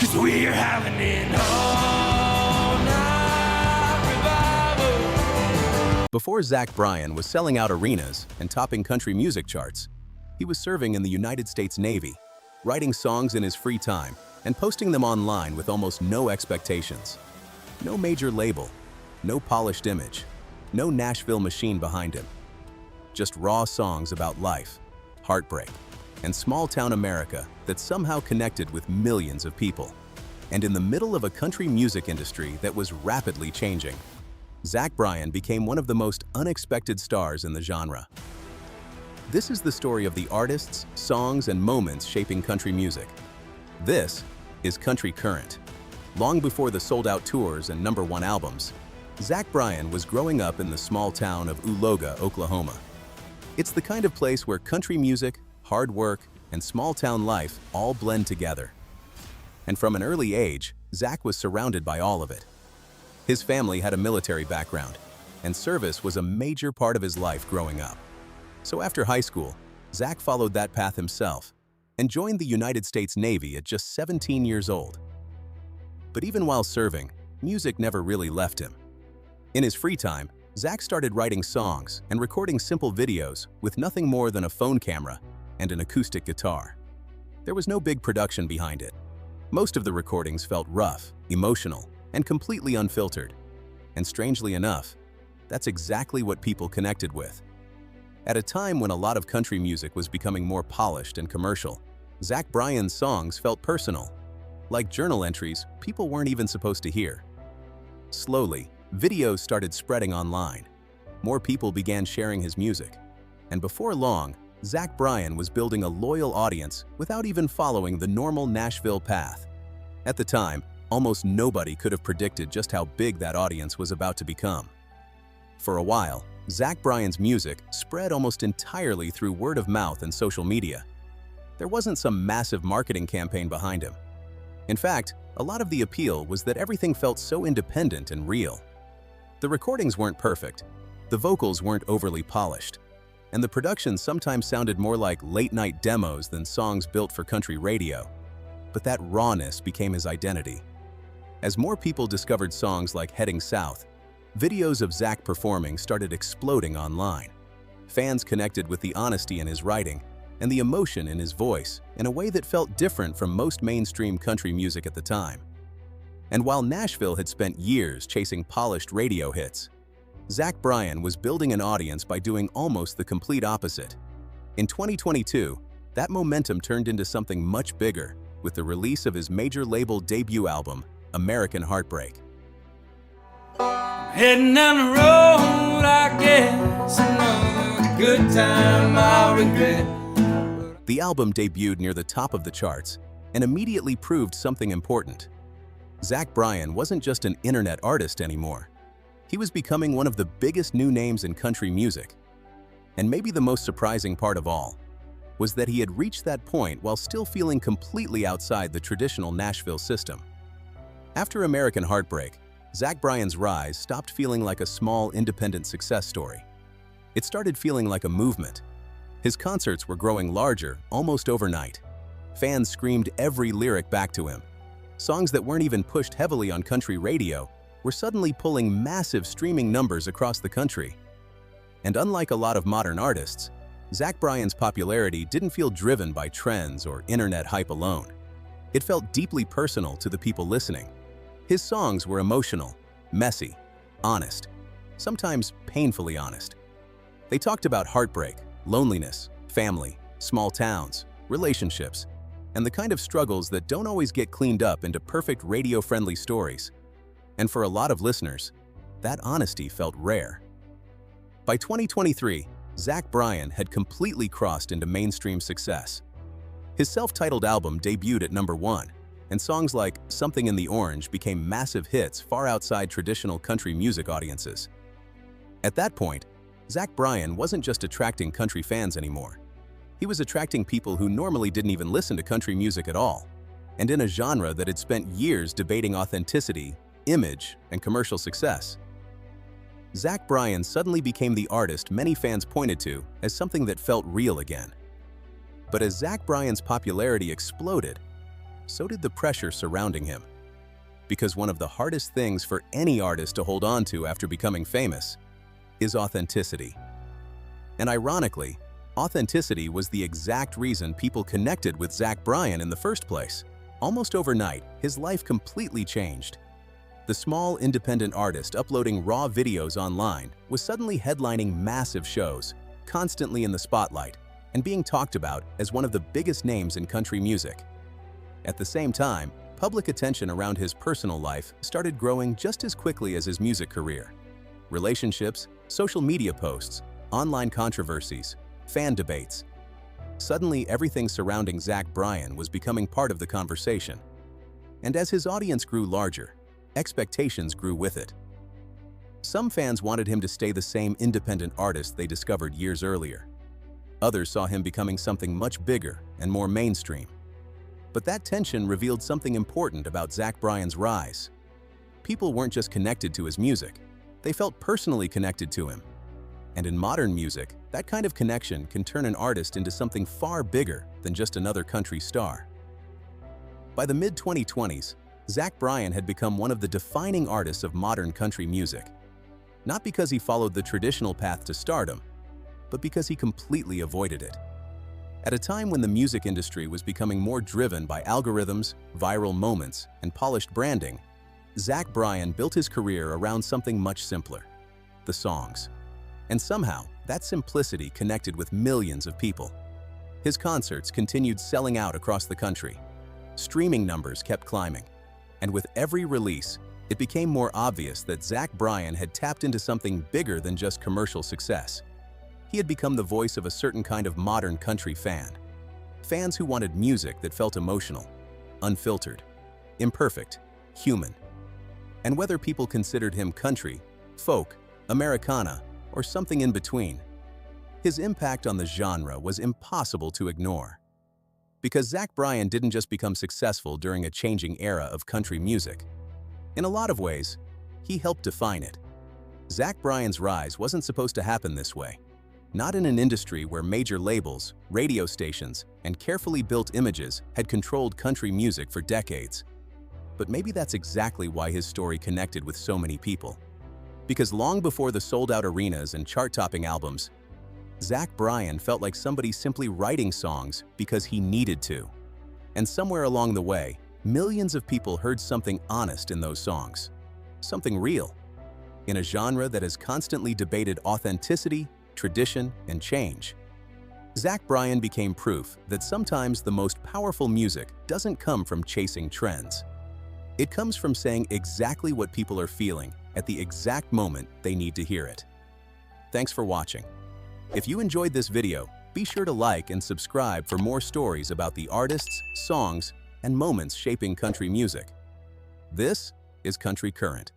'cause we're having an all-night revival. Before Zach Bryan was selling out arenas and topping country music charts, he was serving in the United States Navy, writing songs in his free time and posting them online with almost no expectations. No major label, no polished image, no Nashville machine behind him. Just raw songs about life, heartbreak, and small-town America that somehow connected with millions of people. And in the middle of a country music industry that was rapidly changing, Zach Bryan became one of the most unexpected stars in the genre. This is the story of the artists, songs, and moments shaping country music. This is CountryCurrent. Long before the sold-out tours and #1 albums, Zach Bryan was growing up in the small town of Uloga, Oklahoma. It's the kind of place where country music, hard work, and small-town life all blend together. And from an early age, Zach was surrounded by all of it. His family had a military background, and service was a major part of his life growing up. So after high school, Zach followed that path himself and joined the United States Navy at just 17 years old. But even while serving, music never really left him. In his free time, Zach started writing songs and recording simple videos with nothing more than a phone camera and an acoustic guitar. There was no big production behind it. Most of the recordings felt rough, emotional, and completely unfiltered. And strangely enough, that's exactly what people connected with. At a time when a lot of country music was becoming more polished and commercial, Zach Bryan's songs felt personal, like journal entries people weren't even supposed to hear. Slowly, videos started spreading online. More people began sharing his music. And before long, Zach Bryan was building a loyal audience without even following the normal Nashville path. At the time, almost nobody could have predicted just how big that audience was about to become. For a while, Zach Bryan's music spread almost entirely through word of mouth and social media. There wasn't some massive marketing campaign behind him. In fact, a lot of the appeal was that everything felt so independent and real. The recordings weren't perfect, the vocals weren't overly polished, and the production sometimes sounded more like late-night demos than songs built for country radio. But that rawness became his identity. As more people discovered songs like Heading South, videos of Zach performing started exploding online. Fans connected with the honesty in his writing and the emotion in his voice in a way that felt different from most mainstream country music at the time. And while Nashville had spent years chasing polished radio hits, Zach Bryan was building an audience by doing almost the complete opposite. In 2022, that momentum turned into something much bigger with the release of his major label debut album, American Heartbreak. Heading down the road, I guess another good time I'll regret. The album debuted near the top of the charts and immediately proved something important. Zach Bryan wasn't just an internet artist anymore. He was becoming one of the biggest new names in country music. And maybe the most surprising part of all was that he had reached that point while still feeling completely outside the traditional Nashville system. After American Heartbreak, Zach Bryan's rise stopped feeling like a small, independent success story. It started feeling like a movement. His concerts were growing larger almost overnight. Fans screamed every lyric back to him. Songs that weren't even pushed heavily on country radio were suddenly pulling massive streaming numbers across the country. And unlike a lot of modern artists, Zach Bryan's popularity didn't feel driven by trends or internet hype alone. It felt deeply personal to the people listening. His songs were emotional, messy, honest, sometimes painfully honest. They talked about heartbreak, loneliness, family, small towns, relationships, and the kind of struggles that don't always get cleaned up into perfect radio-friendly stories. And for a lot of listeners, that honesty felt rare. By 2023, Zach Bryan had completely crossed into mainstream success. His self-titled album debuted at #1, and songs like Something in the Orange became massive hits far outside traditional country music audiences. At that point, Zach Bryan wasn't just attracting country fans anymore. He was attracting people who normally didn't even listen to country music at all, and in a genre that had spent years debating authenticity, image, and commercial success. Zach Bryan suddenly became the artist many fans pointed to as something that felt real again. But as Zach Bryan's popularity exploded, so did the pressure surrounding him. Because one of the hardest things for any artist to hold on to after becoming famous is authenticity. And ironically, authenticity was the exact reason people connected with Zach Bryan in the first place. Almost overnight, his life completely changed. The small independent artist uploading raw videos online was suddenly headlining massive shows, constantly in the spotlight, and being talked about as one of the biggest names in country music. At the same time, public attention around his personal life started growing just as quickly as his music career. Relationships, social media posts, online controversies, fan debates. Suddenly, everything surrounding Zach Bryan was becoming part of the conversation. And as his audience grew larger, expectations grew with it. Some fans wanted him to stay the same independent artist they discovered years earlier. Others saw him becoming something much bigger and more mainstream. But that tension revealed something important about Zach Bryan's rise. People weren't just connected to his music, they felt personally connected to him. And in modern music, that kind of connection can turn an artist into something far bigger than just another country star. By the mid-2020s, Zach Bryan had become one of the defining artists of modern country music. Not because he followed the traditional path to stardom, but because he completely avoided it. At a time when the music industry was becoming more driven by algorithms, viral moments, and polished branding, Zach Bryan built his career around something much simpler: the songs. And somehow, that simplicity connected with millions of people. His concerts continued selling out across the country. Streaming numbers kept climbing. And with every release, it became more obvious that Zach Bryan had tapped into something bigger than just commercial success. He had become the voice of a certain kind of modern country fan. Fans who wanted music that felt emotional, unfiltered, imperfect, human. And whether people considered him country, folk, Americana, or something in between, his impact on the genre was impossible to ignore. Because Zach Bryan didn't just become successful during a changing era of country music. In a lot of ways, he helped define it. Zach Bryan's rise wasn't supposed to happen this way. Not in an industry where major labels, radio stations, and carefully built images had controlled country music for decades. But maybe that's exactly why his story connected with so many people. Because long before the sold-out arenas and chart-topping albums, Zach Bryan felt like somebody simply writing songs because he needed to. And somewhere along the way, millions of people heard something honest in those songs. Something real. In a genre that has constantly debated authenticity, tradition, and change, Zach Bryan became proof that sometimes the most powerful music doesn't come from chasing trends. It comes from saying exactly what people are feeling at the exact moment they need to hear it. Thanks for watching. If you enjoyed this video, be sure to like and subscribe for more stories about the artists, songs, and moments shaping country music. This is Country Current.